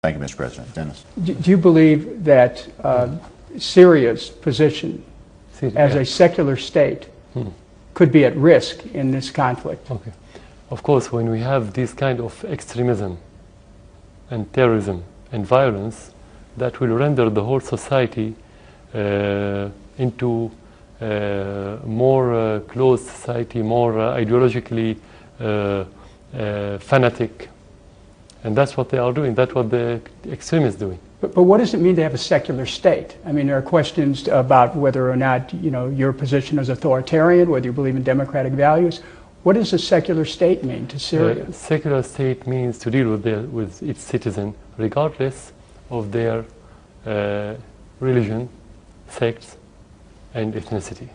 Thank you, Mr. President. Dennis. Do you believe that Syria's position as a secular state could be at risk in this conflict? Okay. Of course, when we have this kind of extremism and terrorism and violence, that will render the whole society into more closed society, more ideologically fanatic. And that's what they are doing. That's what the extremists are doing. But what does it mean to have a secular state? I mean, there are questions about whether or not, your position is authoritarian, whether you believe in democratic values. What does a secular state mean to Syria? Secular state means to deal with its citizen, regardless of their religion, sects, and ethnicity.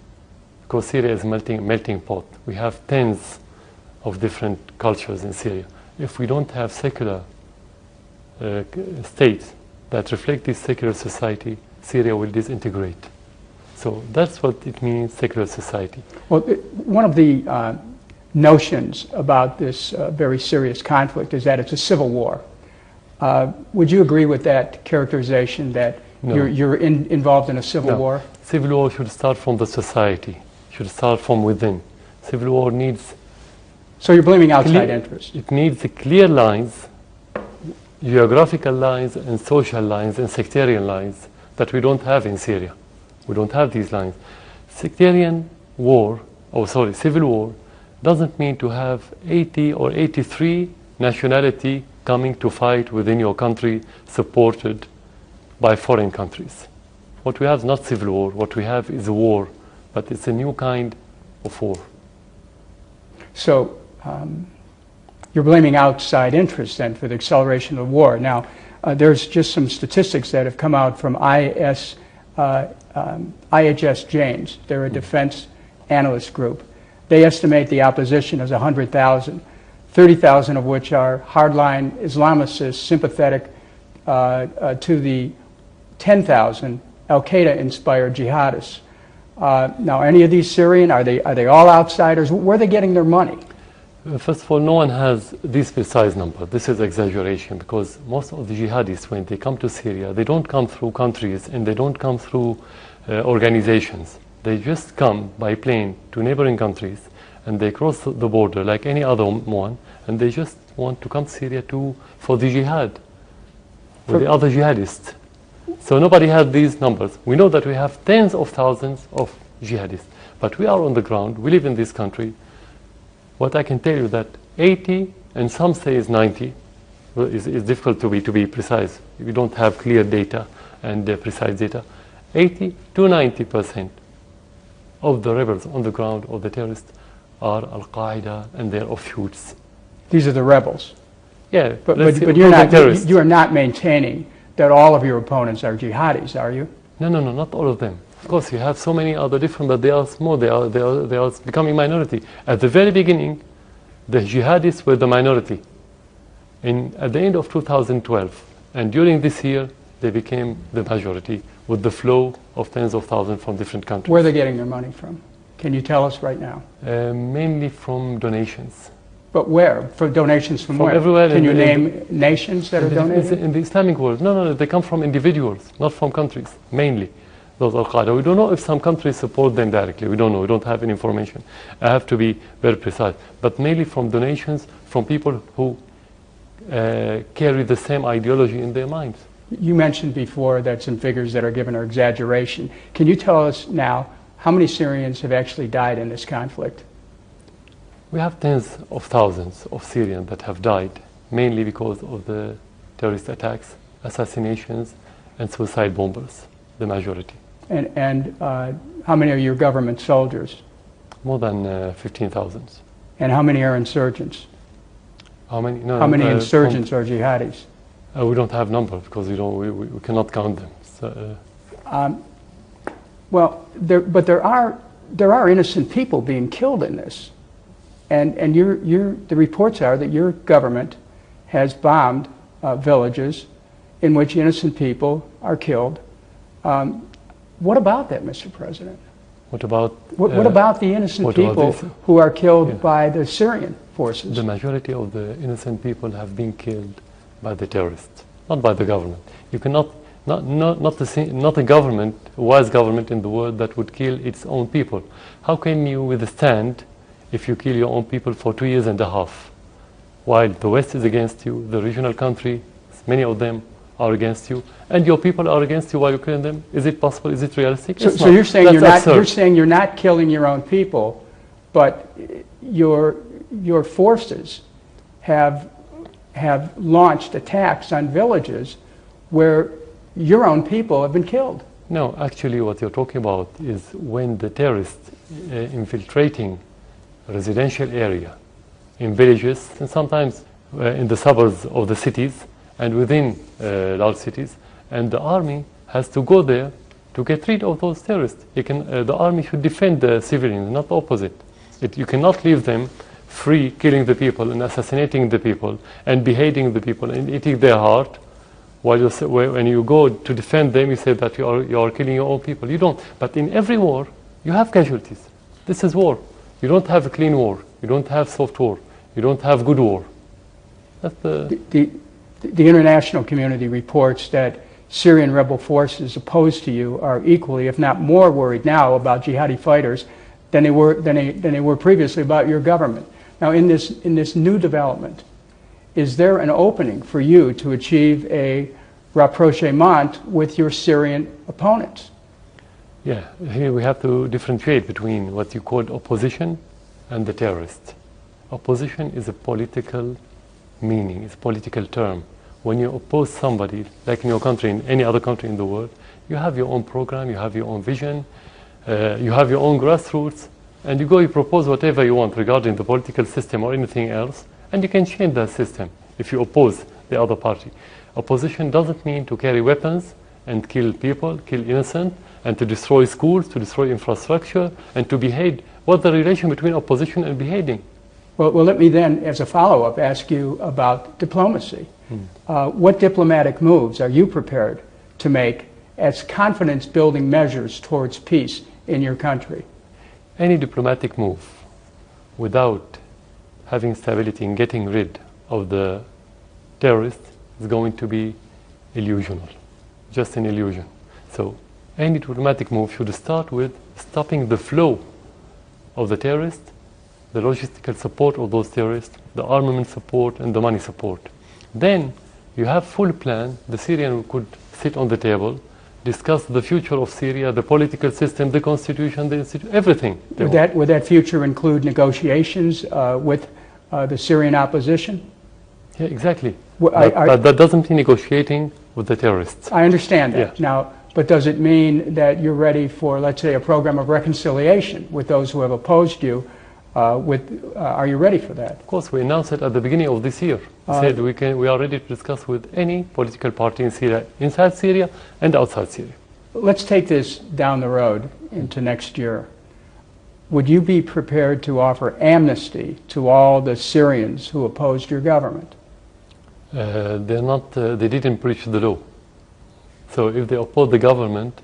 Because Syria is a melting pot. We have tens of different cultures in Syria. If we don't have secular states that reflect this secular society, Syria will disintegrate. So that's what it means, secular society. Well, one of the notions about this very serious conflict is that it's a civil war. Would you agree with that characterization, that No. you're involved in a civil war? Civil war should start from the society, should start from within. Civil war needs... So you're blaming outside interests? It needs clear lines, geographical lines and social lines and sectarian lines that we don't have in Syria. We don't have these lines. Civil war doesn't mean to have 80 or 83 nationality coming to fight within your country supported by foreign countries. What we have is not civil war, what we have is a war, but it's a new kind of war. So you're blaming outside interests then for the acceleration of the war. Now, there's just some statistics that have come out from IHS Janes. They're a defense analyst group. They estimate the opposition as 100,000, 30,000 of which are hardline Islamicists sympathetic to the 10,000 al-Qaeda-inspired jihadists. Now, any of these Syrian, are they all outsiders? Where are they getting their money? First of all, no one has this precise number. This is exaggeration, because most of the jihadists, when they come to Syria, they don't come through countries and they don't come through organizations. They just come by plane to neighboring countries and they cross the border like any other one, and they just want to come to Syria for the jihad with the other jihadists. So nobody has these numbers. We know that we have tens of thousands of jihadists, but we are on the ground, we live in this country. What I can tell you that 80, and some say is 90, is difficult to be precise. We don't have clear data and precise data. 80 to 90% of the rebels on the ground, or the terrorists, are al-Qaeda and their offshoots. These are the rebels? Yeah, but you are not maintaining that all of your opponents are jihadis, are you? No, not all of them. Of course, you have so many other different, but they are small. They are becoming minority. At the very beginning, the jihadists were the minority. At the end of 2012, and during this year, they became the majority with the flow of tens of thousands from different countries. Where are they getting their money from? Can you tell us right now? Mainly from donations. But where? For donations from where? Everywhere. Can you name nations that are donating? In the Islamic world. No, they come from individuals, not from countries, mainly. Those al-Qaeda. We don't know if some countries support them directly. We don't know. We don't have any information. I have to be very precise. But mainly from donations from people who carry the same ideology in their minds. You mentioned before that some figures that are given are exaggeration. Can you tell us now how many Syrians have actually died in this conflict? We have tens of thousands of Syrians that have died, mainly because of the terrorist attacks, assassinations, and suicide bombers, the majority. And how many are your government soldiers? More than 15,000. And how many are insurgents? How many? No, how many insurgents are jihadis? We don't have numbers because we cannot count them. So, well, there are innocent people being killed in this, and the reports are that your government has bombed villages in which innocent people are killed. What about that, Mr. President? What about the innocent people who are killed by the Syrian forces? The majority of the innocent people have been killed by the terrorists. not by the government. You cannot, not a government, a wise government in the world that would kill its own people. How can you withstand if you kill your own people for 2 years and a half? While the West is against you, the regional countries, many of them are against you, and your people are against you while you're killing them. Is it possible? Is it realistic? So you're saying you're not killing your own people, but your forces have launched attacks on villages where your own people have been killed. No, actually what you're talking about is when the terrorists infiltrating residential area in villages and sometimes in the suburbs of the cities and within large cities, and the army has to go there to get rid of those terrorists. The army should defend the civilians, not the opposite. You cannot leave them free, killing the people and assassinating the people and beheading the people and eating their heart. When you go to defend them, you say that you are killing your own people. You don't. But in every war, you have casualties. This is war. You don't have a clean war. You don't have soft war. You don't have good war. That's the international community reports that Syrian rebel forces opposed to you are equally, if not more, worried now about jihadi fighters than they were previously about your government. Now, in this new development, is there an opening for you to achieve a rapprochement with your Syrian opponents? Yeah, here we have to differentiate between what you call opposition and the terrorists. Opposition is a political meaning, it's a political term. When you oppose somebody, like in your country, in any other country in the world, you have your own program, you have your own vision, you have your own grassroots, and you propose whatever you want regarding the political system or anything else, and you can change that system if you oppose the other party. Opposition doesn't mean to carry weapons and kill people, kill innocent, and to destroy schools, to destroy infrastructure, and to behead. What's the relation between opposition and beheading? Well, let me then, as a follow-up, ask you about diplomacy. What diplomatic moves are you prepared to make as confidence-building measures towards peace in your country? Any diplomatic move without having stability and getting rid of the terrorists is going to be illusional, just an illusion. So any diplomatic move should start with stopping the flow of the terrorists, the logistical support of those terrorists, the armament support and the money support. Then you have full plan. The Syrian could sit on the table, discuss the future of Syria, the political system, the constitution, the institution, everything. Would that future include negotiations with the Syrian opposition? Yeah, exactly. But that doesn't mean negotiating with the terrorists. I understand that. Yeah. Now, but does it mean that you're ready for, let's say, a program of reconciliation with those who have opposed you? Are you ready for that? Of course, we announced it at the beginning of this year. We said we are ready to discuss with any political party in Syria, inside Syria and outside Syria. Let's take this down the road into next year. Would you be prepared to offer amnesty to all the Syrians who opposed your government? They didn't breach the law. So if they oppose the government,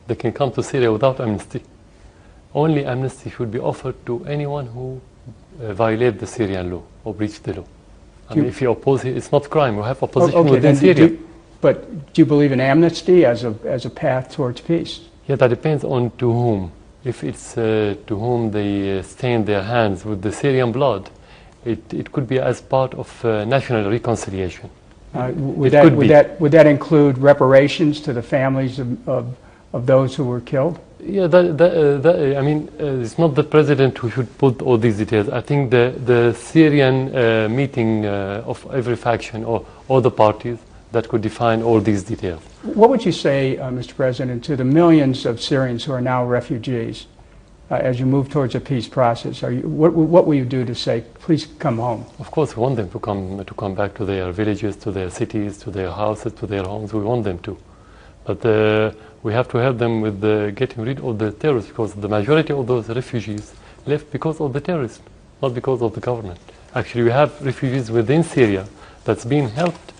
they can come to Syria without amnesty. Only amnesty should be offered to anyone who violates the Syrian law or breach the law. And if you oppose it, it's not crime. We have opposition within Syria. But do you believe in amnesty as a path towards peace? Yeah, that depends on to whom. If it's to whom they stain their hands with the Syrian blood, it could be as part of national reconciliation. Would that include reparations to the families of those who were killed? Yeah, I mean, it's not the president who should put all these details. I think the Syrian meeting of every faction or all the parties that could define all these details. What would you say, Mr. President, to the millions of Syrians who are now refugees as you move towards a peace process? What will you do to say, please come home? Of course, we want them to come back to their villages, to their cities, to their houses, to their homes. We want them to. But we have to help them with getting rid of the terrorists, because the majority of those refugees left because of the terrorists, not because of the government. Actually, we have refugees within Syria that's being helped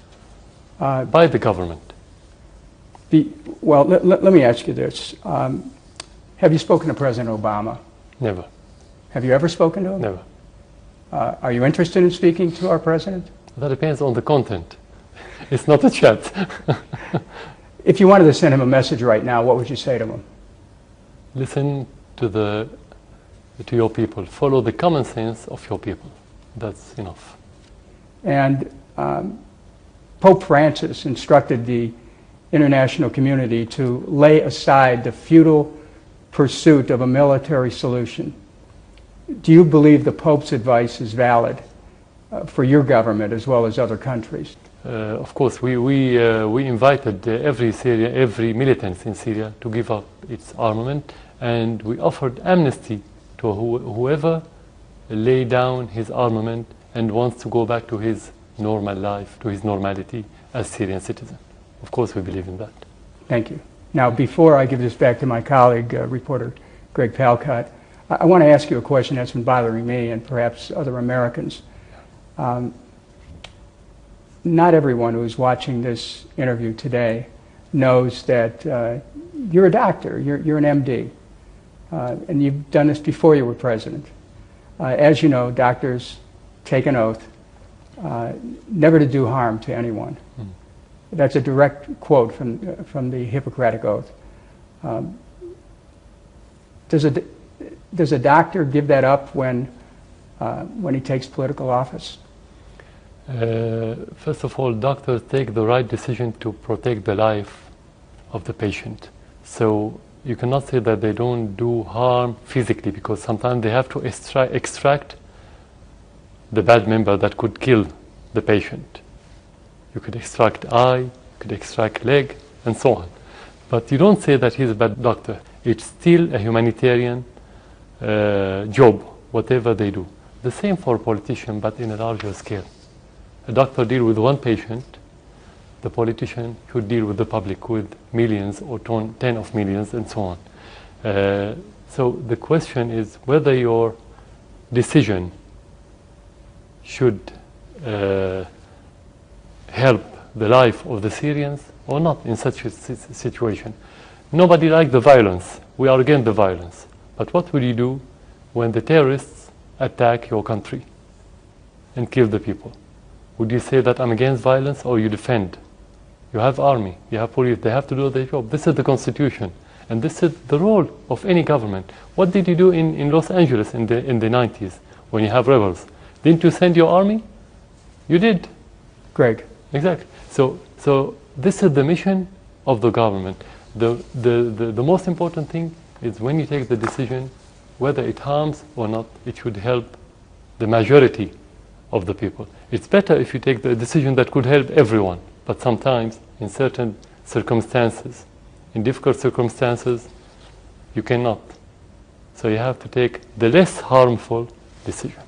by the government. Well, let me ask you this. Have you spoken to President Obama? Never. Have you ever spoken to him? Never. Are you interested in speaking to our president? That depends on the content. It's not a chat. If you wanted to send him a message right now, what would you say to him? Listen to your people. Follow the common sense of your people. That's enough. And Pope Francis instructed the international community to lay aside the futile pursuit of a military solution. Do you believe the Pope's advice is valid for your government as well as other countries? Of course, we invited every militant in Syria to give up its armament, and we offered amnesty to whoever lay down his armament and wants to go back to his normal life, to his normality as Syrian citizen. Of course, we believe in that. Thank you. Now, before I give this back to my colleague, reporter Greg Palcott, I want to ask you a question that's been bothering me and perhaps other Americans. Not everyone who's watching this interview today knows that you're a doctor, you're an MD, and you've done this before you were president. As you know, doctors take an oath never to do harm to anyone. That's a direct quote from the Hippocratic Oath. Does a doctor give that up when he takes political office? First of all, doctors take the right decision to protect the life of the patient. So you cannot say that they don't do harm physically, because sometimes they have to extract the bad member that could kill the patient. You could extract eye, you could extract leg, and so on. But you don't say that he's a bad doctor. It's still a humanitarian job, whatever they do. The same for a politician, but in a larger scale. A doctor deals with one patient, the politician should deal with the public, with millions or 10 of millions, and so on. So the question is whether your decision should help the life of the Syrians or not in such a situation. Nobody likes the violence. We are against the violence. But what will you do when the terrorists attack your country and kill the people? Would you say that I'm against violence, or you defend? You have army, you have police, they have to do their job. This is the Constitution, and this is the role of any government. What did you do in Los Angeles in the 90s when you have rebels? Didn't you send your army? You did. Greg. Exactly. So this is the mission of the government. The most important thing is when you take the decision, whether it harms or not, it should help the majority of the people. It's better if you take the decision that could help everyone, but sometimes in certain circumstances, in difficult circumstances, you cannot. So you have to take the less harmful decision.